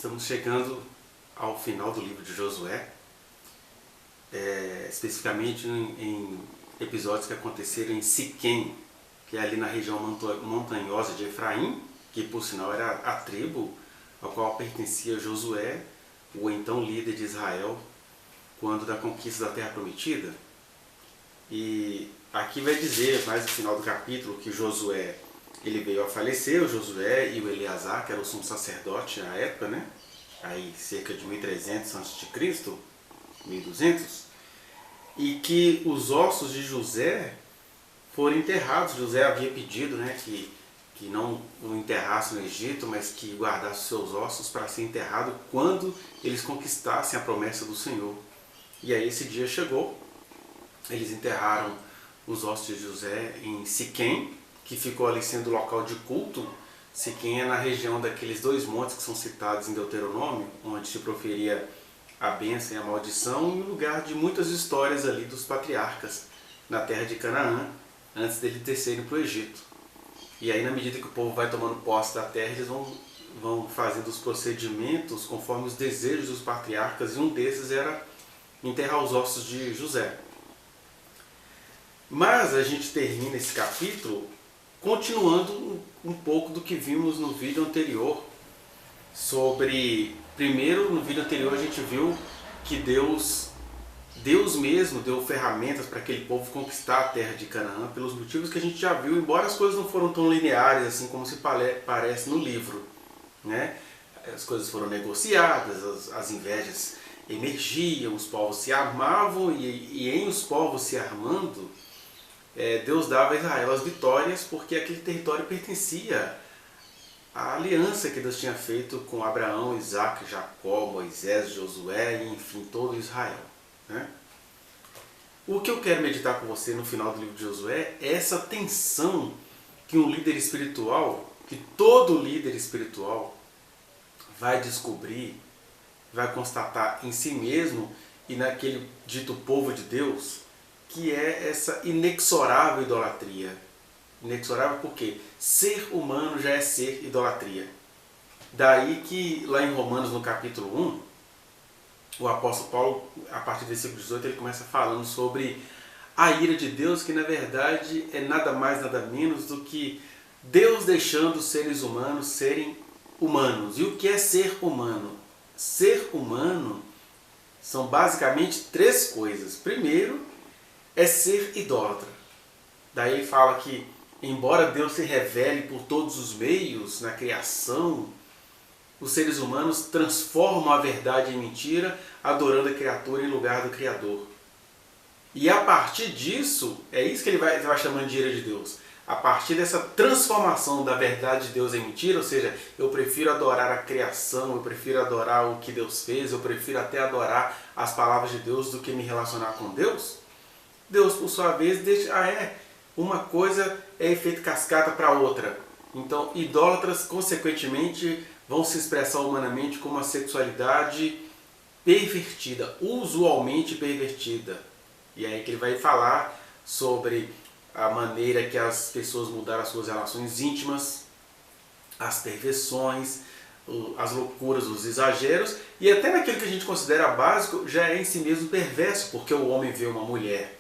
Estamos chegando ao final do livro de Josué, especificamente em episódios que aconteceram em Siquém, que é ali na região montanhosa de Efraim, que por sinal era a tribo ao qual pertencia Josué, o então líder de Israel, quando da conquista da Terra Prometida. E aqui vai dizer, mais no final do capítulo, que Josué ele veio a falecer, o Josué e o Eleazar, que era o sumo sacerdote na época, né? Aí cerca de 1300 a.C., 1200, e que os ossos de José foram enterrados. José havia pedido, né, que não o enterrasse no Egito, mas que guardasse seus ossos para ser enterrado quando eles conquistassem a promessa do Senhor. E aí esse dia chegou, eles enterraram os ossos de José em Siquém, que ficou ali sendo local de culto. Siquém é na região daqueles dois montes que são citados em Deuteronômio, onde se proferia a bênção e a maldição, e um lugar de muitas histórias ali dos patriarcas na terra de Canaã, antes deles descerem para o Egito. E aí, na medida que o povo vai tomando posse da terra, eles vão fazendo os procedimentos conforme os desejos dos patriarcas, e um desses era enterrar os ossos de José. Mas a gente termina esse capítulo continuando um pouco do que vimos no vídeo anterior sobre... Primeiro, no vídeo anterior a gente viu que Deus mesmo deu ferramentas para aquele povo conquistar a terra de Canaã, pelos motivos que a gente já viu, embora as coisas não foram tão lineares assim como se parece no livro, né? As coisas foram negociadas, as invejas emergiam, os povos se armavam, e em os povos se armando, Deus dava a Israel as vitórias, porque aquele território pertencia à aliança que Deus tinha feito com Abraão, Isaac, Jacó, Moisés, Josué e enfim todo Israel, né? O que eu quero meditar com você no final do livro de Josué é essa tensão que um líder espiritual, que todo líder espiritual vai descobrir, vai constatar em si mesmo e naquele dito povo de Deus, que é essa inexorável idolatria. Inexorável porque ser humano já é ser idolatria. Daí que lá em Romanos, no capítulo 1, o apóstolo Paulo, a partir do versículo 18, ele começa falando sobre a ira de Deus, que na verdade é nada mais, nada menos do que Deus deixando os seres humanos serem humanos. E o que é ser humano? Ser humano são basicamente três coisas. Primeiro, é ser idólatra. Daí ele fala que, embora Deus se revele por todos os meios na criação, os seres humanos transformam a verdade em mentira, adorando a criatura em lugar do Criador. E a partir disso, é isso que ele vai chamando de ira de Deus. A partir dessa transformação da verdade de Deus em mentira, ou seja, eu prefiro adorar a criação, eu prefiro adorar o que Deus fez, eu prefiro até adorar as palavras de Deus do que me relacionar com Deus, Deus, por sua vez, deixa, uma coisa é efeito cascata para outra. Então, idólatras, consequentemente, vão se expressar humanamente como a sexualidade pervertida, usualmente pervertida. E aí que ele vai falar sobre a maneira que as pessoas mudaram as suas relações íntimas, as perversões, as loucuras, os exageros, e até naquilo que a gente considera básico, já é em si mesmo perverso, porque o homem vê uma mulher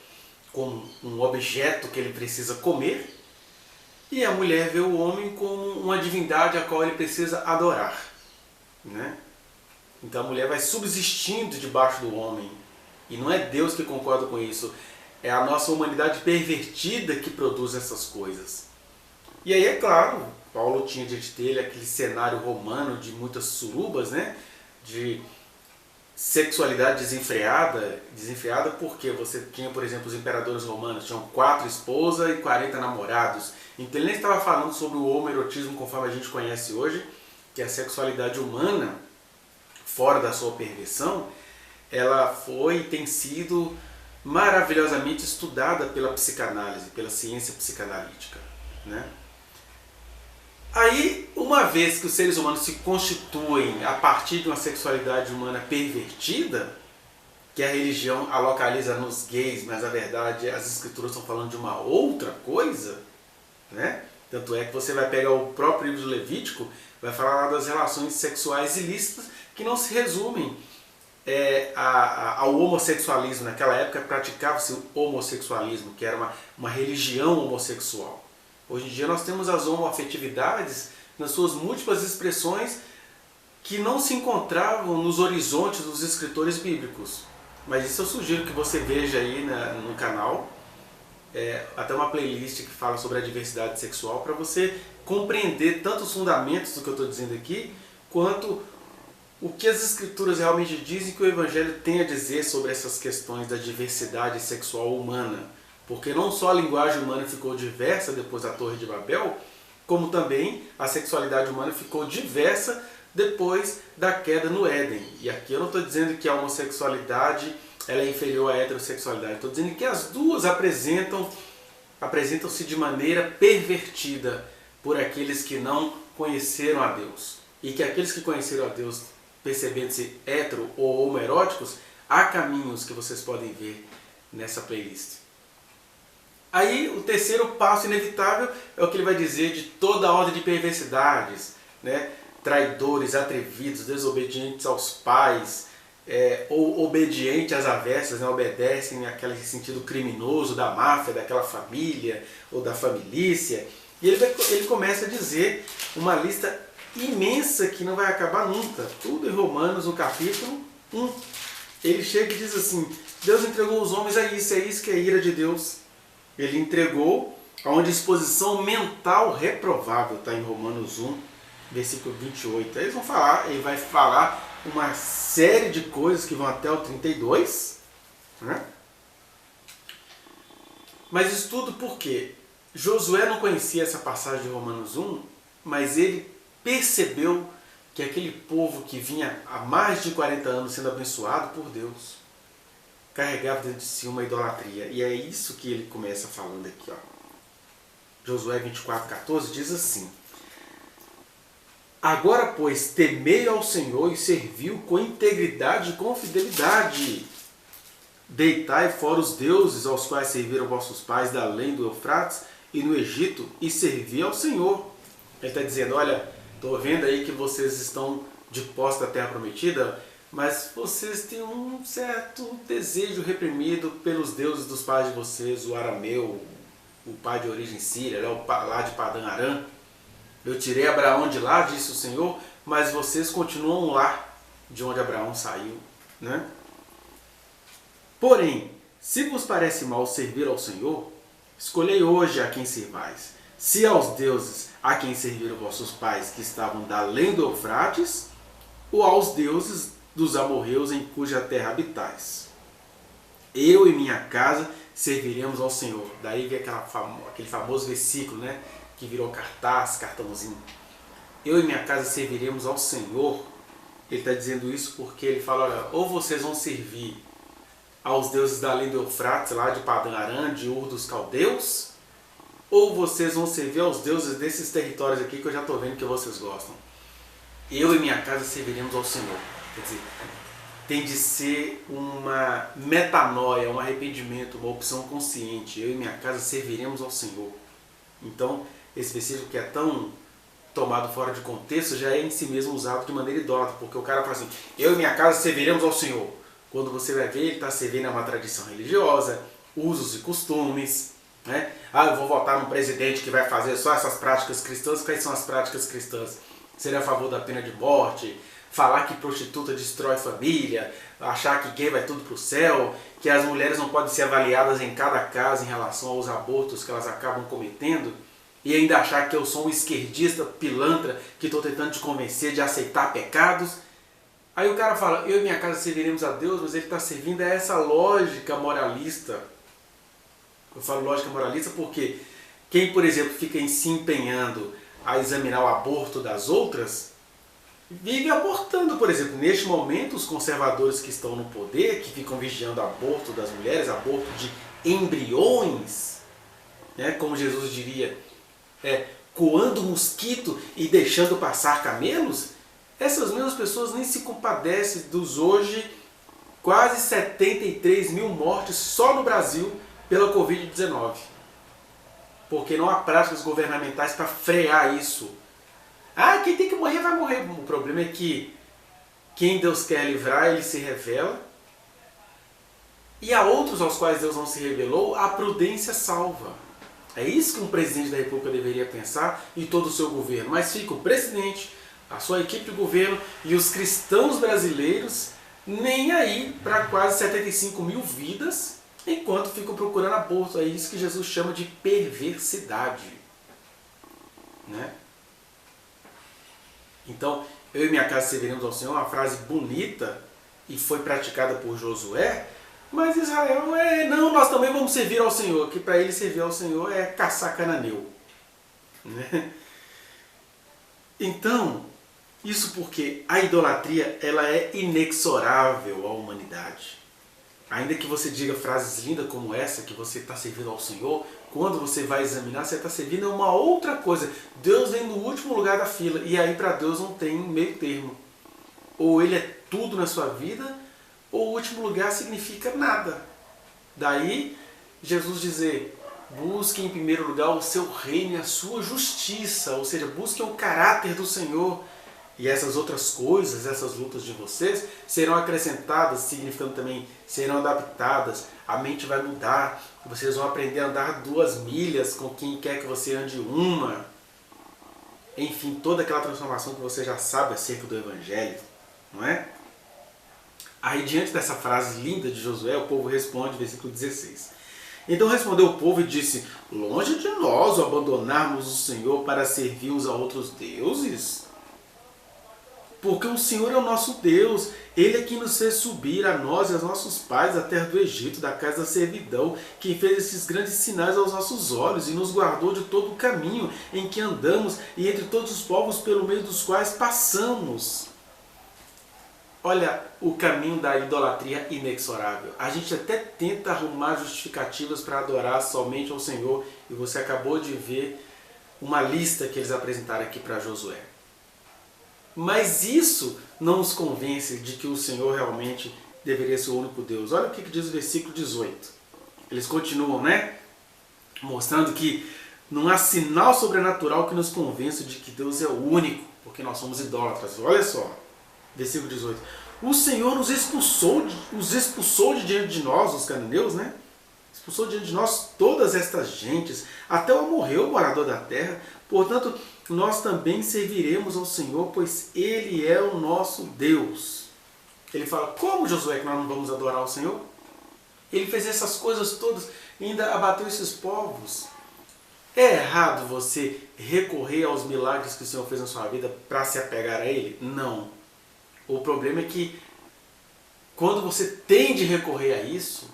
como um objeto que ele precisa comer, e a mulher vê o homem como uma divindade a qual ele precisa adorar, né? Então a mulher vai subsistindo debaixo do homem, e não é Deus que concorda com isso, é a nossa humanidade pervertida que produz essas coisas. E aí, é claro, Paulo tinha diante dele aquele cenário romano de muitas surubas, né? De sexualidade desenfreada porque você tinha, por exemplo, os imperadores romanos, tinham 4 esposas e 40 namorados. Então ele nem estava falando sobre o homoerotismo conforme a gente conhece hoje, que é a sexualidade humana, fora da sua perversão, ela foi e tem sido maravilhosamente estudada pela psicanálise, pela ciência psicanalítica, né? Aí, uma vez que os seres humanos se constituem a partir de uma sexualidade humana pervertida, que a religião a localiza nos gays, mas na verdade as escrituras estão falando de uma outra coisa, né? Tanto é que você vai pegar o próprio livro do Levítico, vai falar das relações sexuais ilícitas que não se resumem ao homossexualismo. Naquela época praticava-se o homossexualismo, que era uma religião homossexual. Hoje em dia nós temos as homoafetividades nas suas múltiplas expressões que não se encontravam nos horizontes dos escritores bíblicos. Mas isso eu sugiro que você veja aí no canal, até uma playlist que fala sobre a diversidade sexual, para você compreender tanto os fundamentos do que eu estou dizendo aqui, quanto o que as escrituras realmente dizem que o Evangelho tem a dizer sobre essas questões da diversidade sexual humana. Porque não só a linguagem humana ficou diversa depois da Torre de Babel, como também a sexualidade humana ficou diversa depois da queda no Éden. E aqui eu não estou dizendo que a homossexualidade ela é inferior à heterossexualidade. Estou dizendo que as duas apresentam-se de maneira pervertida por aqueles que não conheceram a Deus. E que aqueles que conheceram a Deus, percebendo-se hetero ou homoeróticos, há caminhos que vocês podem ver nessa playlist. Aí o terceiro passo inevitável é o que ele vai dizer de toda a ordem de perversidades, né? Traidores, atrevidos, desobedientes aos pais, ou obedientes às avessas, né? Obedecem naquele sentido criminoso da máfia, daquela família ou da familícia. E ele começa a dizer uma lista imensa que não vai acabar nunca. Tudo em Romanos, no capítulo 1. Ele chega e diz assim: Deus entregou os homens a isso, é isso que é a ira de Deus. Ele entregou a uma disposição mental reprovável, está em Romanos 1, versículo 28. Aí ele vai falar uma série de coisas que vão até o 32. Né? Mas isso tudo porque Josué não conhecia essa passagem de Romanos 1, mas ele percebeu que aquele povo que vinha há mais de 40 anos sendo abençoado por Deus, carregava dentro de si uma idolatria. E é isso que ele começa falando aqui. Ó. Josué 24:14 diz assim: Agora, pois, temei ao Senhor e serviu com integridade e com fidelidade. Deitai fora os deuses aos quais serviram vossos pais da além do Eufrates e no Egito, e servi ao Senhor. Ele está dizendo: olha, estou vendo aí que vocês estão de posse da terra prometida, mas vocês têm um certo desejo reprimido pelos deuses dos pais de vocês, o arameu, o pai de origem síria, lá de Padã Arã. Eu tirei Abraão de lá, disse o Senhor, mas vocês continuam lá de onde Abraão saiu. Né? Porém, se vos parece mal servir ao Senhor, escolhei hoje a quem servais. Se aos deuses a quem serviram vossos pais que estavam da além do Eufrates, ou aos deuses dos amorreus em cuja terra habitais. Eu e minha casa serviremos ao Senhor. Daí vem aquele famoso versículo, né, que virou cartãozinho. Eu e minha casa serviremos ao Senhor. Ele está dizendo isso porque ele fala: olha, ou vocês vão servir aos deuses da além do Eufrates, lá de Padã Arã, de Ur dos Caldeus, ou vocês vão servir aos deuses desses territórios aqui que eu já estou vendo que vocês gostam. Eu e minha casa serviremos ao Senhor. Quer dizer, tem de ser uma metanoia, um arrependimento, uma opção consciente. Eu e minha casa serviremos ao Senhor. Então, esse versículo que é tão tomado fora de contexto já é em si mesmo usado de maneira idólatra, porque o cara fala assim: eu e minha casa serviremos ao Senhor. Quando você vai ver, ele está servindo a uma tradição religiosa, usos e costumes. Né? Ah, eu vou votar num presidente que vai fazer só essas práticas cristãs. Quais são as práticas cristãs? Ser a favor da pena de morte, falar que prostituta destrói família, achar que gay vai tudo para o céu, que as mulheres não podem ser avaliadas em cada caso em relação aos abortos que elas acabam cometendo, e ainda achar que eu sou um esquerdista pilantra que estou tentando te convencer de aceitar pecados. Aí o cara fala: eu e minha casa serviremos a Deus, mas ele está servindo a essa lógica moralista. Eu falo lógica moralista porque quem, por exemplo, fica se empenhando a examinar o aborto das outras, vive abortando. Por exemplo, neste momento, os conservadores que estão no poder, que ficam vigiando o aborto das mulheres, aborto de embriões, né, como Jesus diria, coando mosquito e deixando passar camelos, essas mesmas pessoas nem se compadecem dos hoje quase 73 mil mortes só no Brasil pela Covid-19. Porque não há práticas governamentais para frear isso. Ah, quem tem que morrer vai morrer. O problema é que quem Deus quer livrar, ele se revela. E a outros aos quais Deus não se revelou, a prudência salva. É isso que um presidente da República deveria pensar e todo o seu governo. Mas fica o presidente, a sua equipe de governo e os cristãos brasileiros nem aí para quase 75 mil vidas, enquanto ficam procurando aborto. É isso que Jesus chama de perversidade. Né? Então, eu e minha casa serviremos ao Senhor, uma frase bonita e foi praticada por Josué, mas Israel não, nós também vamos servir ao Senhor, que para ele servir ao Senhor é caçar cananeu. Né? Então, isso porque a idolatria ela é inexorável à humanidade. Ainda que você diga frases lindas como essa, que você está servindo ao Senhor, quando você vai examinar, você está servindo a uma outra coisa. Deus vem no último lugar da fila, e aí para Deus não tem meio termo. Ou ele é tudo na sua vida, ou o último lugar significa nada. Daí, Jesus dizer, busquem em primeiro lugar o seu reino e a sua justiça, ou seja, busquem o caráter do Senhor. E essas outras coisas, essas lutas de vocês, serão acrescentadas, significando também, serão adaptadas, a mente vai mudar, vocês vão aprender a andar 2 milhas com quem quer que você ande 1. Enfim, toda aquela transformação que você já sabe acerca do Evangelho, não é? Aí, diante dessa frase linda de Josué, o povo responde, versículo 16. Então respondeu o povo e disse, longe de nós o abandonarmos o Senhor para servirmos a outros deuses. Porque o Senhor é o nosso Deus, Ele é quem nos fez subir, a nós e aos nossos pais, da terra do Egito, da casa da servidão, que fez esses grandes sinais aos nossos olhos e nos guardou de todo o caminho em que andamos e entre todos os povos pelo meio dos quais passamos. Olha o caminho da idolatria inexorável. A gente até tenta arrumar justificativas para adorar somente ao Senhor, e você acabou de ver uma lista que eles apresentaram aqui para Josué. Mas isso não os convence de que o Senhor realmente deveria ser o único Deus. Olha o que diz o versículo 18. Eles continuam, né? Mostrando que não há sinal sobrenatural que nos convença de que Deus é o único, porque nós somos idólatras. Olha só, versículo 18. O Senhor nos expulsou de diante de nós, os cananeus, né? Expulsou diante de nós todas estas gentes, até o amorreu o morador da terra. Portanto, nós também serviremos ao Senhor, pois Ele é o nosso Deus. Ele fala, como, Josué, que nós não vamos adorar ao Senhor? Ele fez essas coisas todas e ainda abateu esses povos. É errado você recorrer aos milagres que o Senhor fez na sua vida para se apegar a Ele? Não. O problema é que quando você tem de recorrer a isso,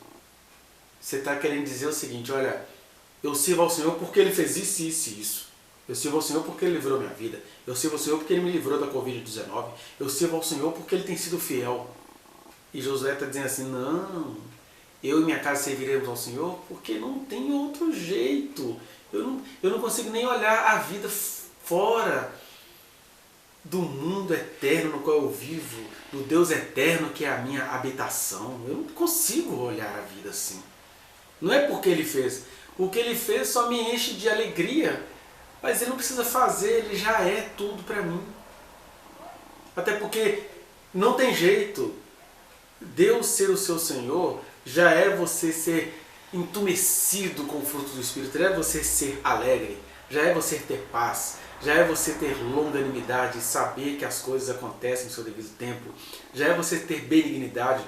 você está querendo dizer o seguinte, olha, eu sirvo ao Senhor porque Ele fez isso, isso e isso. Eu sirvo ao Senhor porque Ele livrou minha vida. Eu sirvo ao Senhor porque Ele me livrou da Covid-19. Eu sirvo ao Senhor porque Ele tem sido fiel. E Josué está dizendo assim, não, eu e minha casa serviremos ao Senhor porque não tem outro jeito. Eu não consigo nem olhar a vida fora do mundo eterno no qual eu vivo, do Deus eterno que é a minha habitação. Eu não consigo olhar a vida assim. Não é porque Ele fez. O que Ele fez só me enche de alegria. Mas Ele não precisa fazer, Ele já é tudo para mim. Até porque não tem jeito. Deus ser o seu Senhor já é você ser entumecido com o fruto do Espírito, já é você ser alegre, já é você ter paz, já é você ter longanimidade e saber que as coisas acontecem no seu devido tempo, já é você ter benignidade,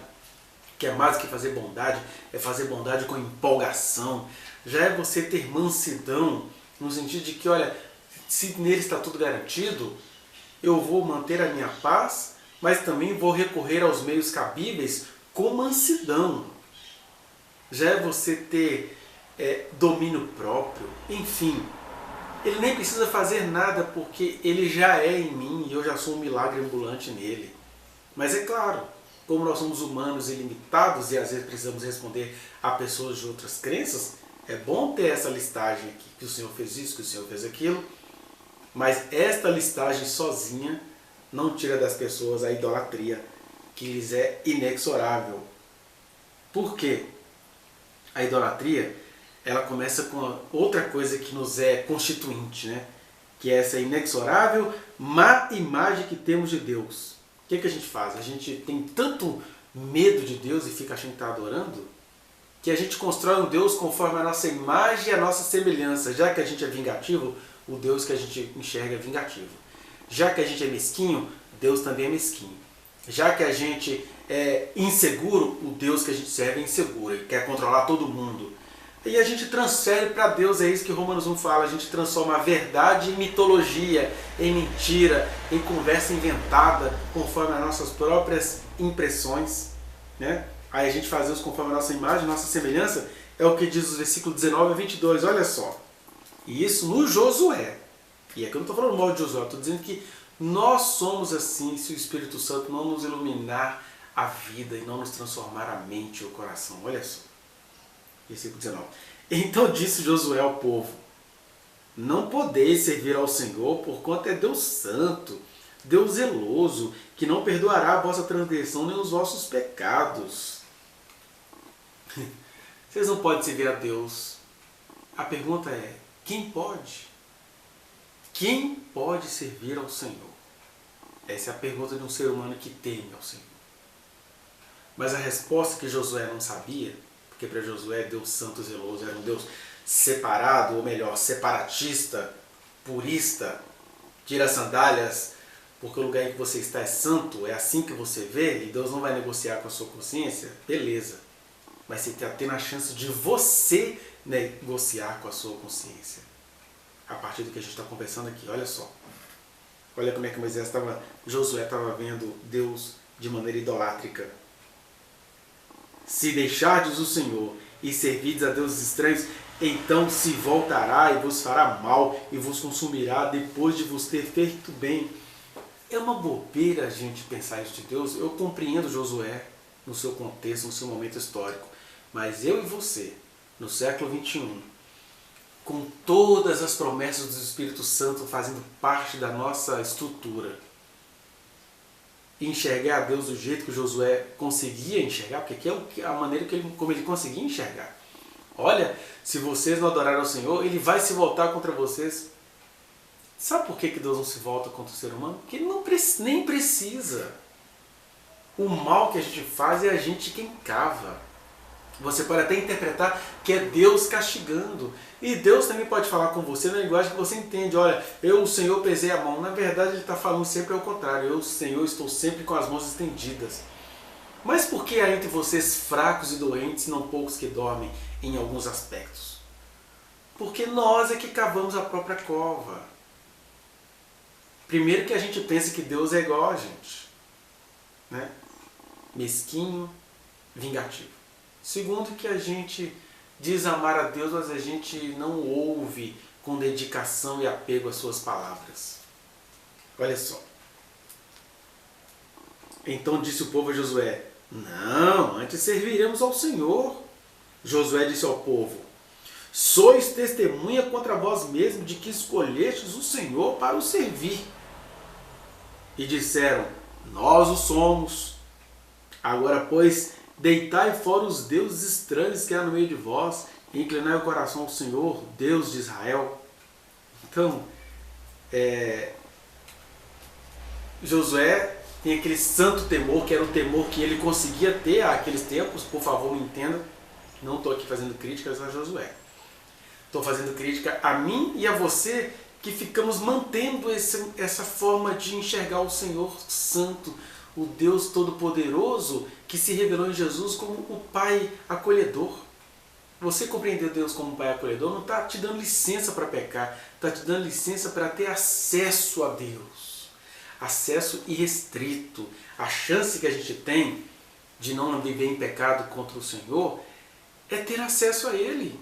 que é mais do que fazer bondade, é fazer bondade com empolgação, já é você ter mansidão, no sentido de que, olha, se nele está tudo garantido, eu vou manter a minha paz, mas também vou recorrer aos meios cabíveis com mansidão. Já é você ter domínio próprio, enfim. Ele nem precisa fazer nada porque Ele já é em mim e eu já sou um milagre ambulante nele. Mas é claro, como nós somos humanos ilimitados e às vezes precisamos responder a pessoas de outras crenças, é bom ter essa listagem aqui, que o Senhor fez isso, que o Senhor fez aquilo, mas esta listagem sozinha não tira das pessoas a idolatria, que lhes é inexorável. Por quê? A idolatria, ela começa com outra coisa que nos é constituinte, né? que é essa inexorável má imagem que temos de Deus. O que a gente faz? A gente tem tanto medo de Deus e fica achando que está adorando, que a gente constrói um Deus conforme a nossa imagem e a nossa semelhança. Já que a gente é vingativo, o Deus que a gente enxerga é vingativo. Já que a gente é mesquinho, Deus também é mesquinho. Já que a gente é inseguro, o Deus que a gente serve é inseguro. Ele quer controlar todo mundo. E a gente transfere para Deus, é isso que Romanos 1 fala, a gente transforma a verdade em mitologia, em mentira, em conversa inventada, conforme as nossas próprias impressões, né? Aí a gente faz isso conforme a nossa imagem, nossa semelhança, é o que diz os versículos 19 a 22, olha só. E isso no Josué. E aqui eu não estou falando mal de Josué, eu estou dizendo que nós somos assim se o Espírito Santo não nos iluminar a vida e não nos transformar a mente e o coração. Olha só. Versículo 19. Então disse Josué ao povo: não podeis servir ao Senhor, porquanto é Deus santo, Deus zeloso, que não perdoará a vossa transgressão nem os vossos pecados. Vocês não podem servir a Deus. A pergunta é: quem pode? Quem pode servir ao Senhor? Essa é a pergunta de um ser humano que teme ao Senhor. Mas a resposta que Josué não sabia, porque para Josué Deus santo e zeloso era um Deus separado, ou melhor, separatista, purista, tira as sandálias, porque o lugar em que você está é santo, é assim que você vê, e Deus não vai negociar com a sua consciência, beleza. Mas você está tendo a chance de você negociar com a sua consciência. A partir do que a gente está conversando aqui, olha só. Olha como é que Josué estava vendo Deus de maneira idolátrica. Se deixardes o Senhor e servirdes a deuses estranhos, então se voltará e vos fará mal e vos consumirá depois de vos ter feito bem. É uma bobeira a gente pensar isso de Deus. Eu compreendo Josué no seu contexto, no seu momento histórico. Mas eu e você, no século XXI, com todas as promessas do Espírito Santo fazendo parte da nossa estrutura, enxergar a Deus do jeito que Josué conseguia enxergar, porque aqui é a maneira como ele conseguia enxergar. Olha, se vocês não adorarem ao Senhor, Ele vai se voltar contra vocês. Sabe por que Deus não se volta contra o ser humano? Porque Ele nem precisa. O mal que a gente faz é a gente quem cava. Você pode até interpretar que é Deus castigando. E Deus também pode falar com você na linguagem que você entende. Olha, eu, o Senhor, pesei a mão. Na verdade, Ele está falando sempre ao contrário. Eu, o Senhor, estou sempre com as mãos estendidas. Mas por que há entre vocês fracos e doentes, não poucos que dormem em alguns aspectos? Porque nós é que cavamos a própria cova. Primeiro que a gente pensa que Deus é igual a gente, né? Mesquinho, vingativo. Segundo que a gente diz amar a Deus, mas a gente não ouve com dedicação e apego às suas palavras. Olha só. Então disse o povo a Josué: não, antes serviremos ao Senhor. Josué disse ao povo: sois testemunha contra vós mesmos de que escolhestes o Senhor para o servir. E disseram: nós o somos. Agora, pois, deitai fora os deuses estranhos que há no meio de vós, e inclinai o coração ao Senhor, Deus de Israel. Então, Josué tem aquele santo temor, que era o temor que ele conseguia ter àqueles tempos. Por favor, me entenda, não estou aqui fazendo críticas a Josué. Estou fazendo crítica a mim e a você, que ficamos mantendo essa forma de enxergar o Senhor Santo, o Deus Todo-Poderoso, que se revelou em Jesus como o Pai acolhedor. Você compreender Deus como um Pai acolhedor não está te dando licença para pecar, está te dando licença para ter acesso a Deus. Acesso irrestrito. A chance que a gente tem de não viver em pecado contra o Senhor é ter acesso a Ele.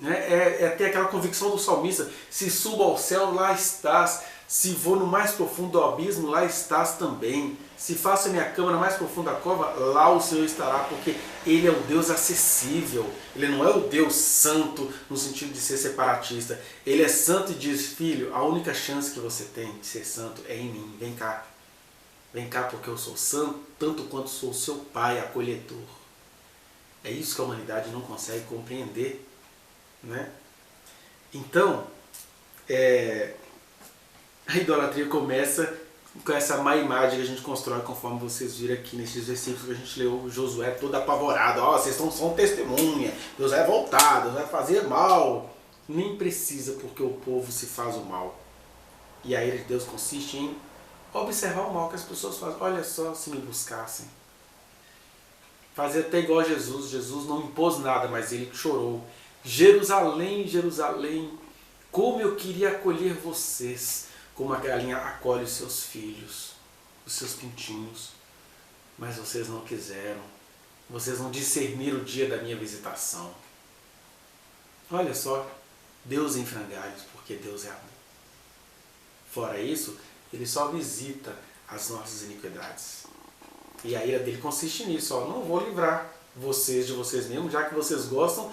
É ter aquela convicção do salmista: se subo ao céu, lá estás. Se vou no mais profundo do abismo, lá estás também. Se faço a minha cama na mais profunda cova, lá o Senhor estará, porque Ele é o Deus acessível. Ele não é o Deus santo no sentido de ser separatista. Ele é santo e diz: filho, a única chance que você tem de ser santo é em mim. Vem cá. Vem cá, porque eu sou santo, tanto quanto sou o seu Pai acolhedor. É isso que a humanidade não consegue compreender, né? Então, A idolatria começa com essa má imagem que a gente constrói, conforme vocês viram aqui nesses versículos que a gente leu, Josué todo apavorado. Ó, vocês são testemunha, Deus vai voltar, Deus vai fazer mal. Nem precisa, porque o povo se faz o mal. E a ira de Deus consiste em observar o mal que as pessoas fazem. Olha só, se me buscassem. Fazer até igual a Jesus. Jesus não impôs nada, mas ele chorou. Jerusalém, Jerusalém, como eu queria acolher vocês, como a galinha acolhe os seus filhos, os seus pintinhos. Mas vocês não quiseram. Vocês não discerniram o dia da minha visitação. Olha só, Deus em frangalhos, porque Deus é amor. Fora isso, ele só visita as nossas iniquidades. E a ira dele consiste nisso, ó, não vou livrar vocês de vocês mesmos, já que vocês gostam,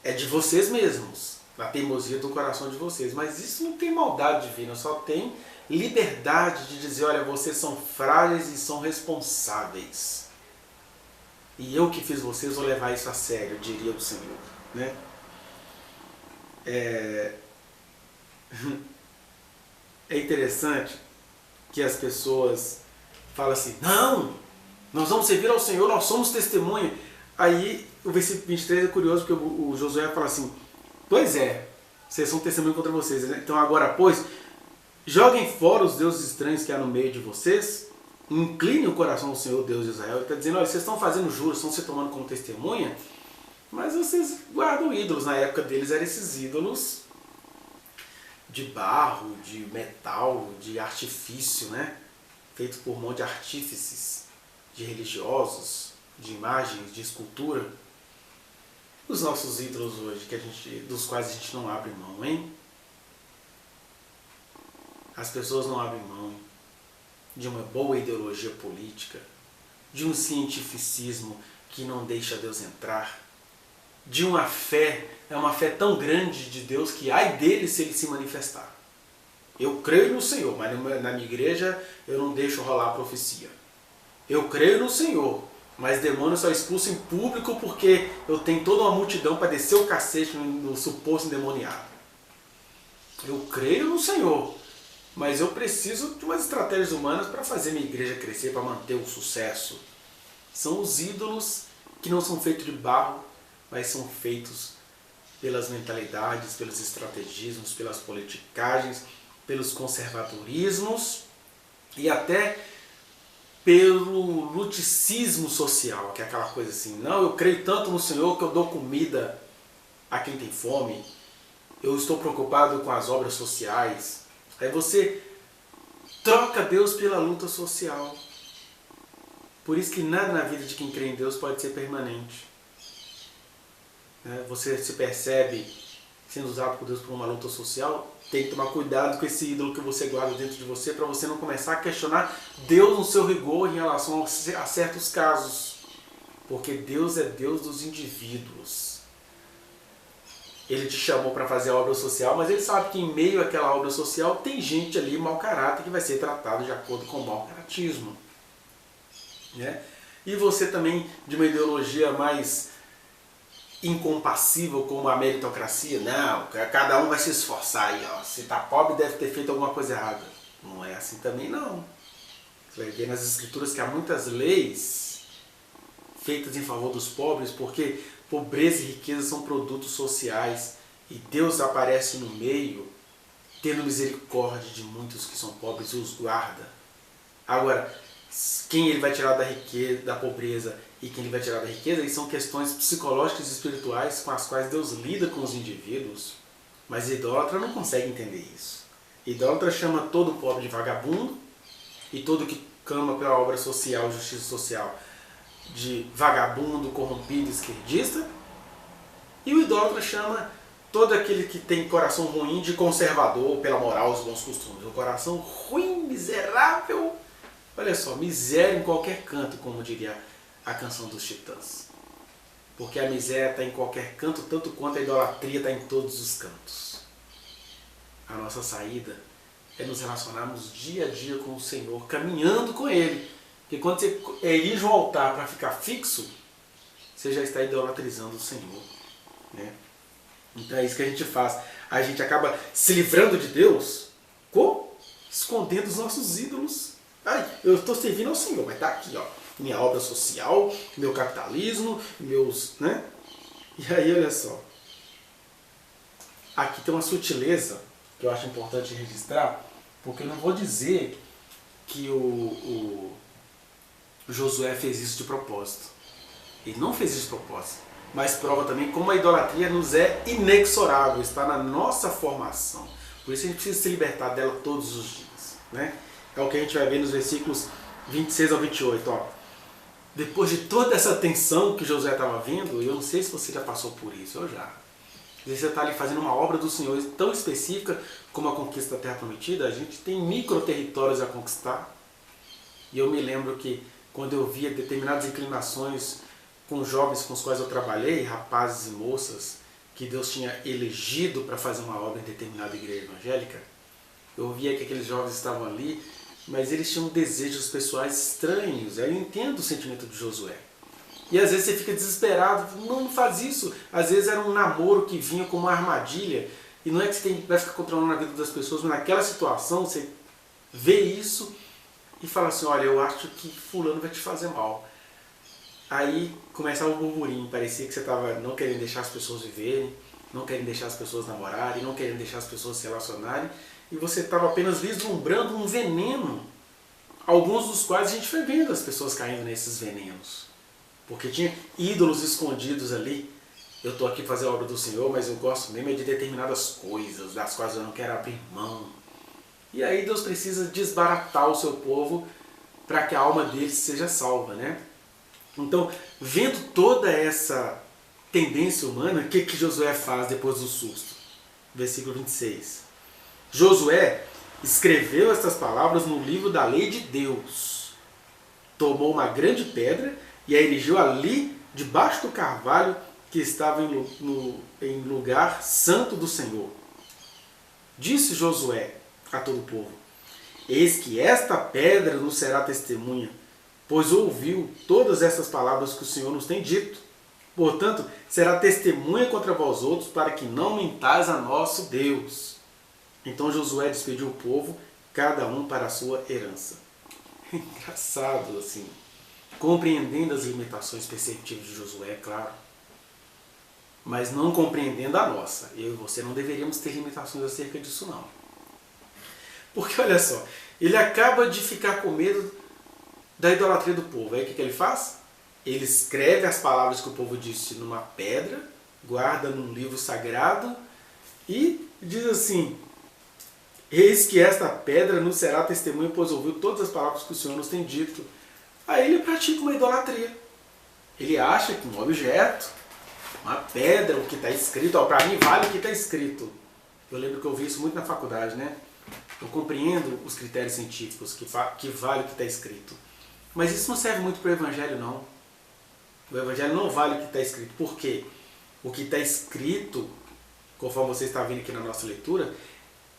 é de vocês mesmos, da teimosia do coração de vocês. Mas isso não tem maldade divina, só tem liberdade de dizer, olha, vocês são frágeis e são responsáveis. E eu que fiz vocês vou levar isso a sério, diria o Senhor. Né? É interessante que as pessoas falam assim, não, nós vamos servir ao Senhor, nós somos testemunha. Aí o versículo 23 é curioso, porque o Josué fala assim, pois é, vocês são testemunha contra vocês, né? Então agora, pois, joguem fora os deuses estranhos que há no meio de vocês, inclinem o coração ao Senhor, Deus de Israel. Ele está dizendo, olha, vocês estão fazendo juros, estão se tomando como testemunha, mas vocês guardam ídolos. Na época deles eram esses ídolos de barro, de metal, de artifício, né? Feitos por mão de artífices, de religiosos, de imagens, de escultura. Os nossos ídolos hoje, dos quais a gente não abre mão, hein? As pessoas não abrem mão de uma boa ideologia política, de um cientificismo que não deixa Deus entrar, de uma fé, é uma fé tão grande de Deus que ai dele se ele se manifestar. Eu creio no Senhor, mas na minha igreja eu não deixo rolar a profecia. Eu creio no Senhor, mas demônio só expulso em público porque eu tenho toda uma multidão para descer o cacete no suposto endemoniado. Eu creio no Senhor, mas eu preciso de umas estratégias humanas para fazer minha igreja crescer, para manter o sucesso. São os ídolos que não são feitos de barro, mas são feitos pelas mentalidades, pelos estrategismos, pelas politicagens, pelos conservadorismos e até pelo luticismo social, que é aquela coisa assim, não, eu creio tanto no Senhor que eu dou comida a quem tem fome, eu estou preocupado com as obras sociais. Aí você troca Deus pela luta social. Por isso que nada na vida de quem crê em Deus pode ser permanente. Você se percebe sendo usado por Deus por uma luta social, tem que tomar cuidado com esse ídolo que você guarda dentro de você para você não começar a questionar Deus no seu rigor em relação a certos casos. Porque Deus é Deus dos indivíduos. Ele te chamou para fazer a obra social, mas ele sabe que em meio àquela obra social tem gente ali mau caráter que vai ser tratado de acordo com o mau caratismo. Né? E você também de uma ideologia mais incompassível como a meritocracia, não, cada um vai se esforçar aí, ó. Se está pobre deve ter feito alguma coisa errada. Não é assim também não. Você vai ver nas escrituras que há muitas leis feitas em favor dos pobres, porque pobreza e riqueza são produtos sociais e Deus aparece no meio, tendo misericórdia de muitos que são pobres e os guarda. Agora, quem ele vai tirar da riqueza, da pobreza e quem ele vai tirar da riqueza, aí são questões psicológicas e espirituais com as quais Deus lida com os indivíduos, mas idólatra não consegue entender isso. Idólatra chama todo pobre de vagabundo e todo que clama pela obra social, justiça social, de vagabundo, corrompido, esquerdista, e o idólatra chama todo aquele que tem coração ruim de conservador pela moral, os bons costumes. O coração ruim, miserável, olha só, miséria em qualquer canto, como diria a canção dos Titãs. Porque a miséria está em qualquer canto, tanto quanto a idolatria está em todos os cantos. A nossa saída é nos relacionarmos dia a dia com o Senhor, caminhando com Ele. Porque quando você erige um altar para ficar fixo, você já está idolatrizando o Senhor. Né? Então é isso que a gente faz. A gente acaba se livrando de Deus como? Escondendo os nossos ídolos. Ai, eu estou servindo ao Senhor, mas está aqui, ó, minha obra social, meu capitalismo, meus, né? E aí, olha só. Aqui tem uma sutileza que eu acho importante registrar, porque eu não vou dizer que o Josué fez isso de propósito. Ele não fez isso de propósito. Mas prova também como a idolatria nos é inexorável, está na nossa formação. Por isso a gente precisa se libertar dela todos os dias, né? É o que a gente vai ver nos versículos 26 ao 28. Ó. Depois de toda essa tensão que Josué estava vendo, eu não sei se você já passou por isso, eu já. Às vezes você está ali fazendo uma obra do Senhor tão específica como a conquista da Terra Prometida, a gente tem micro-territórios a conquistar. E eu me lembro que quando eu via determinadas inclinações com jovens com os quais eu trabalhei, rapazes e moças, que Deus tinha elegido para fazer uma obra em determinada igreja evangélica, eu via que aqueles jovens estavam ali, mas eles tinham desejos pessoais estranhos. Aí eu entendo o sentimento de Josué. E às vezes você fica desesperado, não faz isso. Às vezes era um namoro que vinha como uma armadilha, e não é que você vai ficar controlando a vida das pessoas, mas naquela situação você vê isso e fala assim, olha, eu acho que fulano vai te fazer mal. Aí começava o burburinho, parecia que você estava não querendo deixar as pessoas viverem, não querendo deixar as pessoas namorarem, não querendo deixar as pessoas se relacionarem, e você estava apenas vislumbrando um veneno, alguns dos quais a gente foi vendo as pessoas caindo nesses venenos. Porque tinha ídolos escondidos ali. Eu estou aqui para fazer a obra do Senhor, mas eu gosto mesmo de determinadas coisas, das quais eu não quero abrir mão. E aí Deus precisa desbaratar o seu povo para que a alma deles seja salva, né? Então, vendo toda essa tendência humana, o que Josué faz depois do susto? Versículo 26. Josué escreveu estas palavras no livro da lei de Deus. Tomou uma grande pedra e a erigiu ali, debaixo do carvalho que estava em lugar santo do Senhor. Disse Josué a todo o povo, eis que esta pedra nos será testemunha, pois ouviu todas essas palavras que o Senhor nos tem dito. Portanto, será testemunha contra vós outros, para que não mentais a nosso Deus. Então Josué despediu o povo, cada um para a sua herança. Engraçado, assim. Compreendendo as limitações perceptivas de Josué, claro. Mas não compreendendo a nossa. Eu e você não deveríamos ter limitações acerca disso, não. Porque, olha só, ele acaba de ficar com medo da idolatria do povo. Aí o que ele faz? Ele escreve as palavras que o povo disse numa pedra, guarda num livro sagrado e diz assim, eis que esta pedra nos será testemunha, pois ouviu todas as palavras que o Senhor nos tem dito. Aí ele pratica uma idolatria. Ele acha que um objeto, uma pedra, o que está escrito, para mim vale o que está escrito. Eu lembro que eu ouvi isso muito na faculdade, né? Eu compreendo os critérios científicos, que vale o que está escrito. Mas isso não serve muito para o Evangelho, não. O Evangelho não vale o que está escrito. Por quê? O que está escrito, conforme você está vendo aqui na nossa leitura,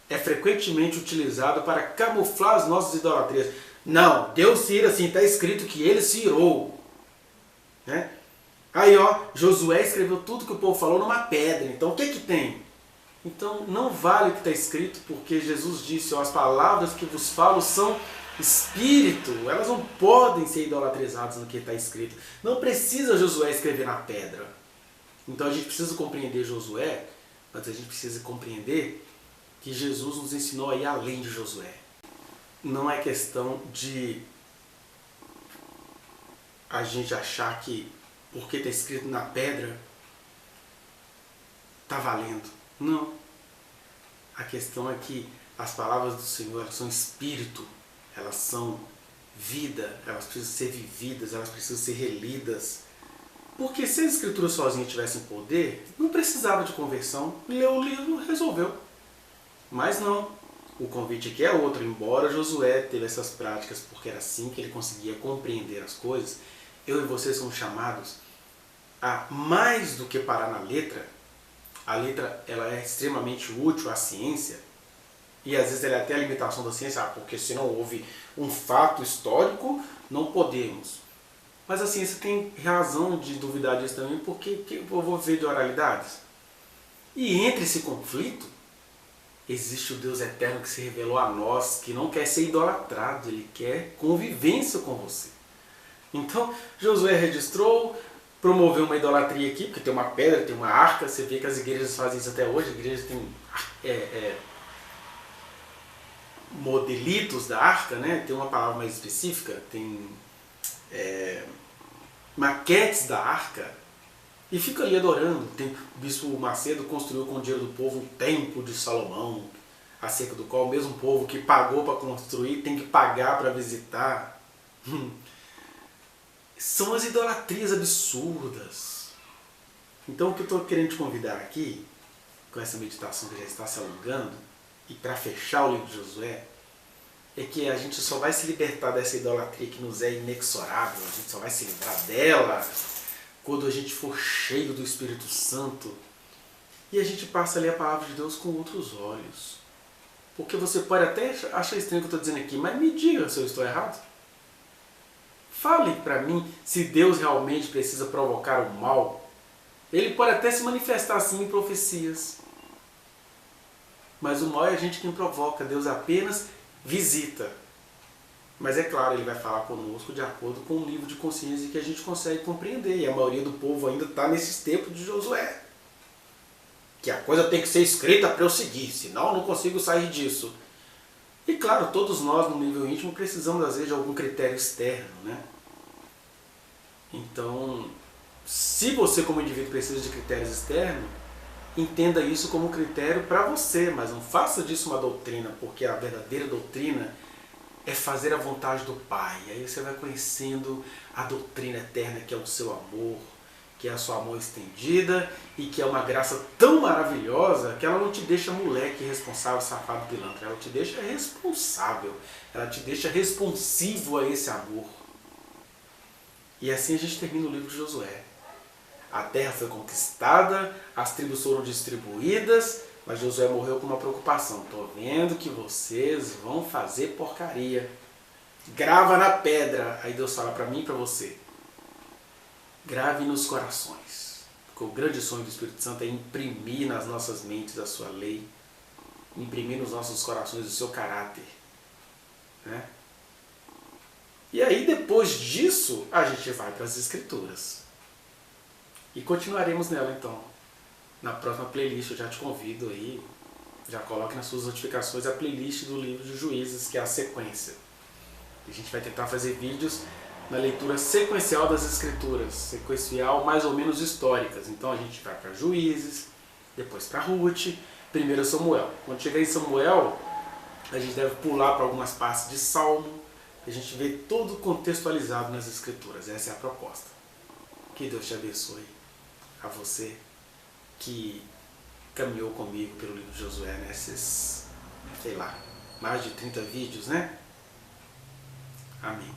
é frequentemente utilizado para camuflar as nossas idolatrias. Não, Deus se ira assim, está escrito que ele se irou. Né? Aí, ó, Josué escreveu tudo que o povo falou numa pedra. Então, o que tem? Então, não vale o que está escrito, porque Jesus disse, ó, as palavras que vos falo são espírito. Elas não podem ser idolatrizadas no que está escrito. Não precisa Josué escrever na pedra. Então, a gente precisa compreender Josué, mas a gente precisa compreender que Jesus nos ensinou a ir além de Josué. Não é questão de a gente achar que porque está escrito na pedra está valendo. Não. A questão é que as palavras do Senhor, elas são espírito, elas são vida, elas precisam ser vividas, elas precisam ser relidas. Porque se as escrituras sozinhas tivessem poder, não precisava de conversão, leu o livro, resolveu. Mas não. O convite aqui é outro. Embora Josué teve essas práticas porque era assim que ele conseguia compreender as coisas, eu e você somos chamados a mais do que parar na letra. A letra ela é extremamente útil à ciência e às vezes ela é até a limitação da ciência, porque se não houve um fato histórico, não podemos. Mas a ciência tem razão de duvidar disso também, porque eu vou ver de oralidades. E entre esse conflito, existe o Deus eterno que se revelou a nós, que não quer ser idolatrado, ele quer convivência com você. Então, Josué registrou, promoveu uma idolatria aqui, porque tem uma pedra, tem uma arca, você vê que as igrejas fazem isso até hoje, as igrejas têm modelitos da arca, né? Tem uma palavra mais específica, tem maquetes da arca, e fica ali adorando. O bispo Macedo construiu com o dinheiro do povo um templo de Salomão, acerca do qual o mesmo povo que pagou para construir tem que pagar para visitar. São as idolatrias absurdas. Então o que eu estou querendo te convidar aqui, com essa meditação que já está se alongando, e para fechar o livro de Josué, é que a gente só vai se libertar dessa idolatria que nos é inexorável, a gente só vai se livrar dela quando a gente for cheio do Espírito Santo e a gente passa a ler a palavra de Deus com outros olhos. Porque você pode até achar estranho o que eu estou dizendo aqui, mas me diga se eu estou errado. Fale para mim se Deus realmente precisa provocar o mal. Ele pode até se manifestar assim em profecias. Mas o mal é a gente quem provoca, Deus apenas visita. Mas é claro, ele vai falar conosco de acordo com o nível de consciência que a gente consegue compreender. E a maioria do povo ainda está nesses tempos de Josué. Que a coisa tem que ser escrita para eu seguir, senão eu não consigo sair disso. E claro, todos nós no nível íntimo precisamos às vezes de algum critério externo, né? Então, se você como indivíduo precisa de critérios externos, entenda isso como um critério para você, mas não faça disso uma doutrina, porque a verdadeira doutrina é fazer a vontade do Pai. E aí você vai conhecendo a doutrina eterna, que é o seu amor, que é a sua mão estendida e que é uma graça tão maravilhosa que ela não te deixa moleque, responsável, safado, pilantra. Ela te deixa responsável, ela te deixa responsivo a esse amor. E assim a gente termina o livro de Josué. A terra foi conquistada, as tribos foram distribuídas, mas Josué morreu com uma preocupação. Estou vendo que vocês vão fazer porcaria. Grava na pedra. Aí Deus fala para mim e para você. Grave nos corações. Porque o grande sonho do Espírito Santo é imprimir nas nossas mentes a sua lei. Imprimir nos nossos corações o seu caráter. Né? E aí depois disso a gente vai para as Escrituras. E continuaremos nela então. Na próxima playlist eu já te convido aí, já coloque nas suas notificações a playlist do livro de Juízes, que é a sequência. A gente vai tentar fazer vídeos na leitura sequencial das Escrituras, sequencial mais ou menos históricas. Então a gente vai para Juízes, depois para Ruth, primeiro Samuel. Quando chegar em Samuel, a gente deve pular para algumas partes de Salmo, a gente vê tudo contextualizado nas Escrituras. Essa é a proposta. Que Deus te abençoe. A você que caminhou comigo pelo livro de Josué nesses, sei lá, mais de 30 vídeos, né? Amém.